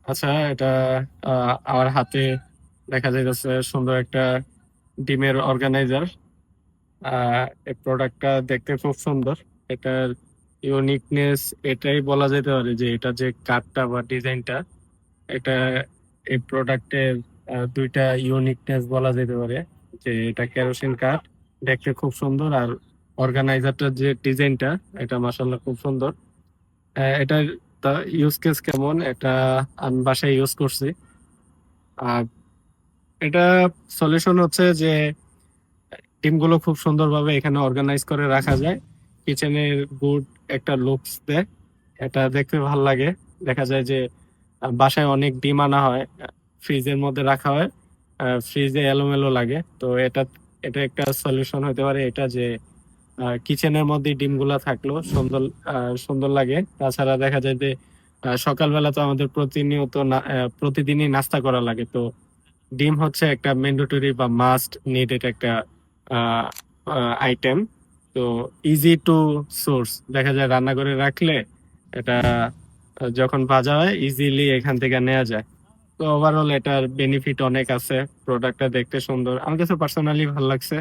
আচ্ছা, এটা আমার হাতে দেখা যাইতেছে সুন্দর একটা ডিমের অর্গানাইজার। এই প্রোডাক্টটা দেখতে খুব সুন্দর। এটার ইউনিকনেস এটাই বলা যেতে পারে যে এটা যে কাঠটা বা ডিজাইনটা, এটা এই প্রোডাক্টের দুইটা ইউনিকনেস বলা যেতে পারে। যে এটা কেরোসিন কাঠ, দেখতে খুব সুন্দর, আর অর্গানাইজারটার যে ডিজাইনটা, এটা মাশাআল্লাহ খুব সুন্দর। এটার ইউজ কেস কেমন, এটা আমি বাসায় ইউজ করছি। আর এটা সলিউশন হচ্ছে যে টিমগুলো খুব সুন্দরভাবে এখানে অর্গানাইজ করে রাখা যায়। কিচেনের গুড একটা লুকস দেয়, এটা দেখতে ভালো লাগে। দেখা যায় যে বাসায় অনেক ডিম আনা হয়, ফ্রিজের মধ্যে রাখা হয়, ফ্রিজে এলোমেলো লাগে। তো এটা এটা একটা সলিউশন হতে পারে, এটা যে কিচেনের মধ্যে ডিমগুলা থাকলো সুন্দর, সুন্দর লাগে। তাছাড়া দেখা যায় যে সকালবেলা তো আমাদের প্রতিনিয়ত প্রতিদিনই নাস্তা করা লাগে। তো ডিম হচ্ছে একটা ম্যান্ডেটরি বা মাস্ট নিডেড একটা আইটেম। তো ইজি টু সোর্স, দেখা যায় রান্না করে রাখলে এটা যখন ভাজা হয় ইজিলি এখান থেকে নেওয়া যায়। তো ওভারঅল এটার বেনিফিট অনেক আছে। প্রোডাক্টটা দেখতে সুন্দর, আমার কাছে পার্সোনালি ভালো লাগছে।